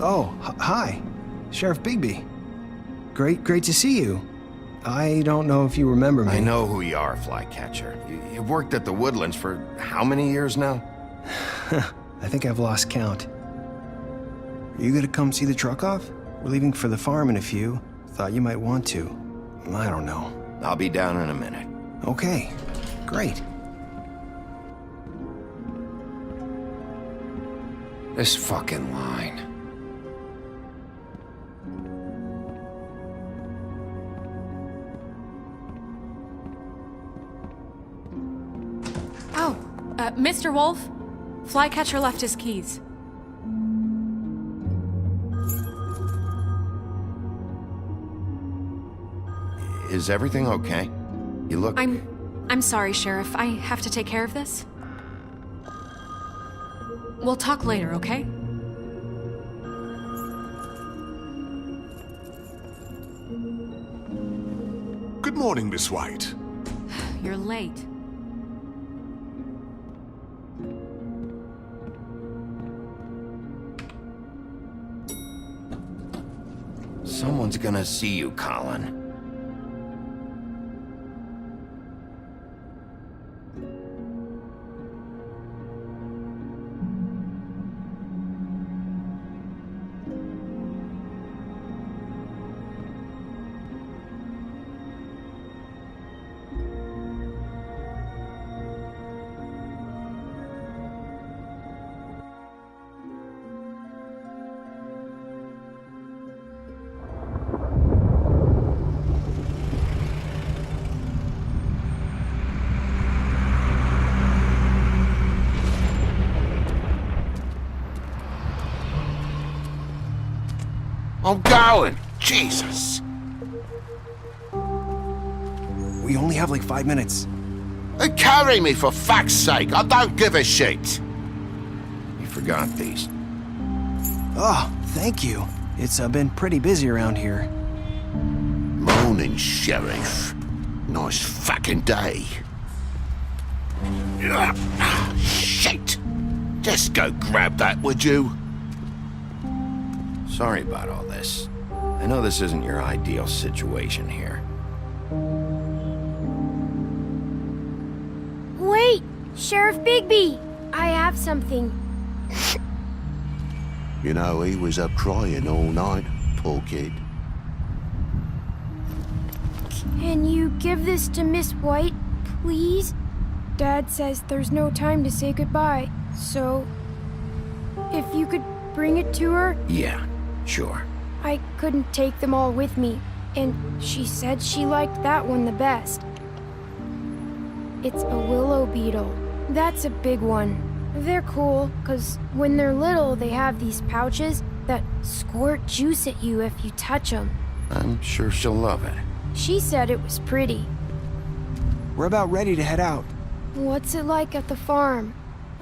Oh, hi. Sheriff Bigby. Great to see you. I don't know if you remember me. I know who you are, Flycatcher. You've worked at the Woodlands for how many years now? I think I've lost count. Are you gonna come see the truck off? We're leaving for the farm in a few. Thought you might want to. I don't know. I'll be down in a minute. Okay, great. This fucking line. Oh, Mr. Wolf? Flycatcher left his keys. Is everything okay? You look... I'm sorry, Sheriff. I have to take care of this. We'll talk later, okay? Good morning, Miss White. You're late. Someone's gonna see you, Colin. I'm going! Jesus! We only have like 5 minutes. Carry me, for fuck's sake! I don't give a shit! You forgot these. Oh, thank you. It's been pretty busy around here. Morning, Sheriff. Nice fucking day. Shit! Just go grab that, would you? Sorry about all this. I know this isn't your ideal situation here. Wait! Sheriff Bigby! I have something. You know, he was up crying all night, poor kid. Can you give this to Miss White, please? Dad says there's no time to say goodbye, so if you could bring it to her? Yeah, sure. I couldn't take them all with me, and she said she liked that one the best. It's a willow beetle. That's a big one. They're cool, 'cause when they're little, they have these pouches that squirt juice at you if you touch them. I'm sure she'll love it. She said it was pretty. We're about ready to head out. What's it like at the farm?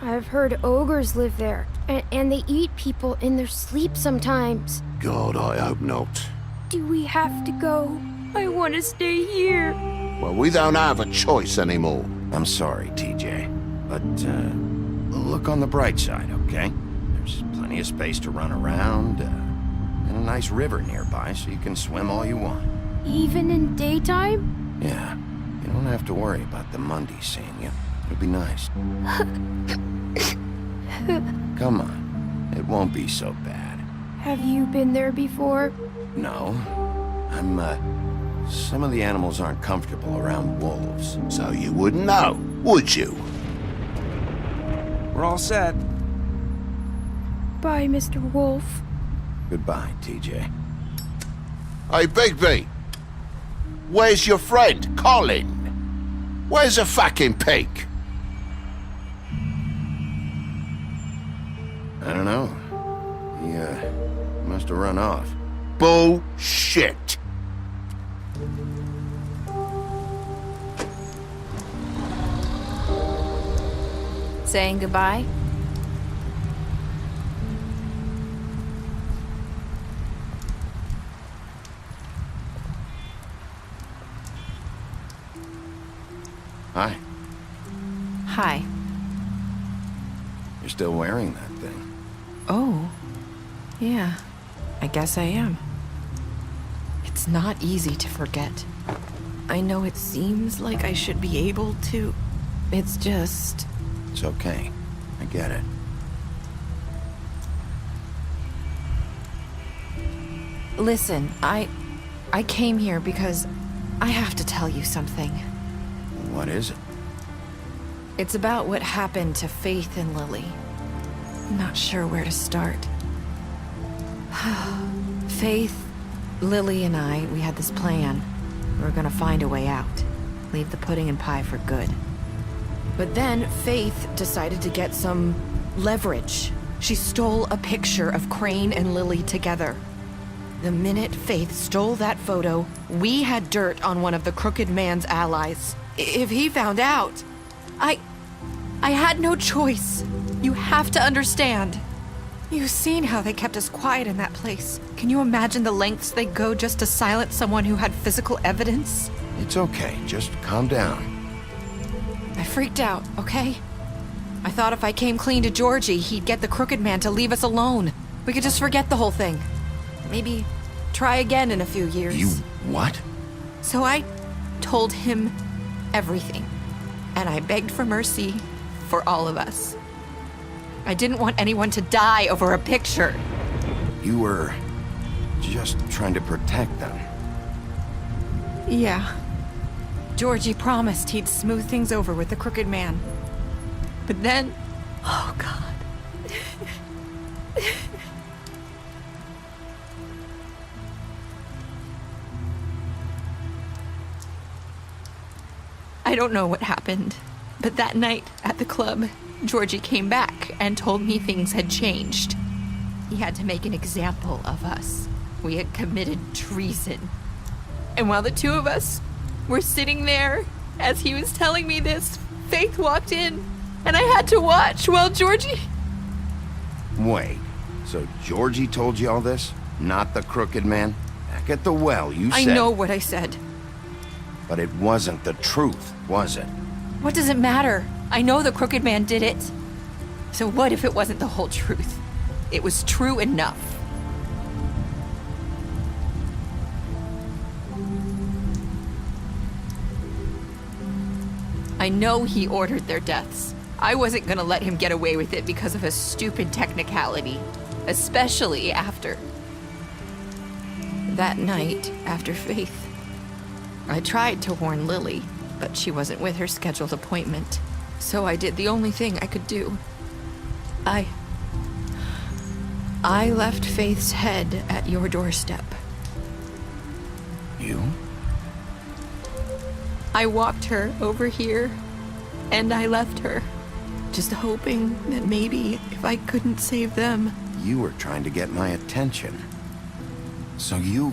I've heard ogres live there, and they eat people in their sleep sometimes. God, I hope not. Do we have to go? I want to stay here. Well, we don't have a choice anymore. I'm sorry, TJ, but look on the bright side, okay? There's plenty of space to run around, and a nice river nearby so you can swim all you want. Even in daytime? Yeah, you don't have to worry about the Mondays seeing you. It'll be nice. Come on, it won't be so bad. Have you been there before? No, some of the animals aren't comfortable around wolves. So you wouldn't know, would you? We're all set. Bye, Mr. Wolf. Goodbye, TJ. Hey, Bigby! Where's your friend, Colin? Where's the fucking pig? I don't know. He must have run off. Bullshit! Saying goodbye? Hi. Hi. You're still wearing that thing. Oh. Yeah. I guess I am. It's not easy to forget. I know it seems like I should be able to. It's just... It's okay. I get it. Listen, I came here because I have to tell you something. What is it? It's about what happened to Faith and Lily. I'm not sure where to start. Faith, Lily, and I, we had this plan. We were gonna find a way out. Leave the pudding and pie for good. But then Faith decided to get some leverage. She stole a picture of Crane and Lily together. The minute Faith stole that photo, we had dirt on one of the Crooked Man's allies. If he found out, I had no choice. You have to understand. You've seen how they kept us quiet in that place. Can you imagine the lengths they go just to silence someone who had physical evidence? It's okay. Just calm down. I freaked out, okay? I thought if I came clean to Georgie, he'd get the Crooked Man to leave us alone. We could just forget the whole thing. Maybe try again in a few years. You what? So I told him everything. And I begged for mercy for all of us. I didn't want anyone to die over a picture. You were just trying to protect them. Yeah. Georgie promised he'd smooth things over with the Crooked Man. But then... Oh, God. I don't know what happened, but that night at the club, Georgie came back and told me things had changed. He had to make an example of us. We had committed treason. And while the two of us were sitting there, as he was telling me this, Faith walked in, and I had to watch while Georgie... Wait, so Georgie told you all this? Not the Crooked Man? Back at the well, you said... I know what I said. But it wasn't the truth, was it? What does it matter? I know the Crooked Man did it. So what if it wasn't the whole truth? It was true enough. I know he ordered their deaths. I wasn't gonna let him get away with it because of a stupid technicality. Especially after... that night, after Faith. I tried to warn Lily, but she wasn't with her scheduled appointment. So I did the only thing I could do. I left Faith's head at your doorstep. You? I walked her over here, and I left her. Just hoping that maybe if I couldn't save them... You were trying to get my attention. So you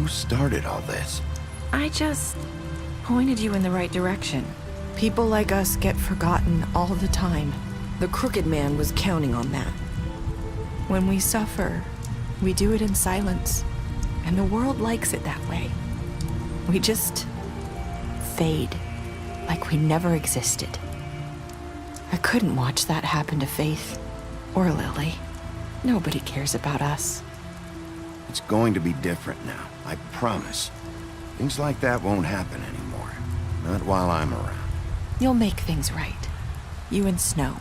started all this. I just pointed you in the right direction. People like us get forgotten all the time. The Crooked Man was counting on that. When we suffer, we do it in silence, and the world likes it that way. We just fade, like we never existed. I couldn't watch that happen to Faith or Lily. Nobody cares about us. It's going to be different now, I promise. Things like that won't happen anymore. Not while I'm around. You'll make things right. You and Snow.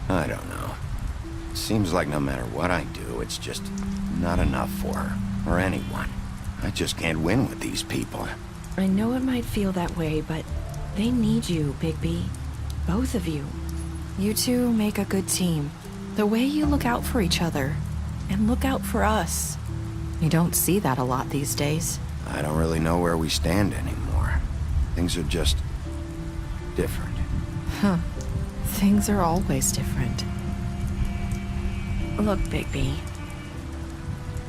I don't know. It seems like no matter what I do, it's just not enough for her, or anyone. I just can't win with these people. I know it might feel that way, but they need you, Bigby. Both of you. You two make a good team. The way you look out for each other, and look out for us. You don't see that a lot these days. I don't really know where we stand anymore. Things are just... different. Huh. Things are always different. Look, Bigby.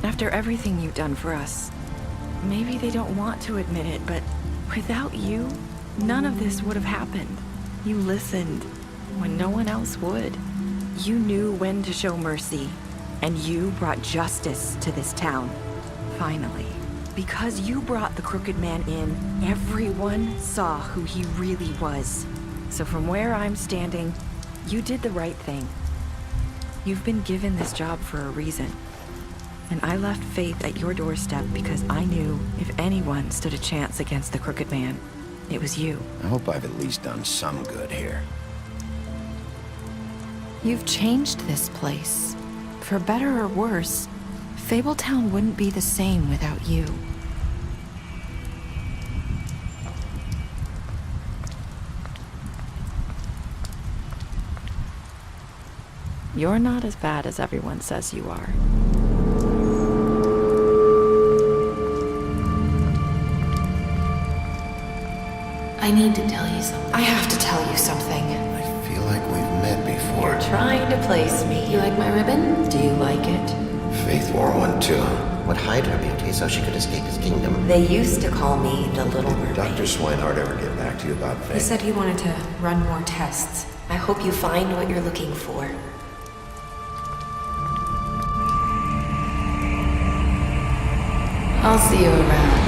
After everything you've done for us, maybe they don't want to admit it, but without you, none of this would have happened. You listened when no one else would. You knew when to show mercy, and you brought justice to this town. Finally. Because you brought the Crooked Man in, everyone saw who he really was. So from where I'm standing, you did the right thing. You've been given this job for a reason. And I left Faith at your doorstep because I knew if anyone stood a chance against the Crooked Man, it was you. I hope I've at least done some good here. You've changed this place. For better or worse, Fabletown wouldn't be the same without you. You're not as bad as everyone says you are. I need to tell you something. I have to tell you something. I feel like we've met before. You're trying to place me. You like my ribbon? Do you like it? Faith wore one too. Would hide her beauty so she could escape his kingdom. They used to call me the Little Did Mermaid. Dr. Swinehart ever get back to you about Faith? He said he wanted to run more tests. I hope you find what you're looking for. I'll see you around.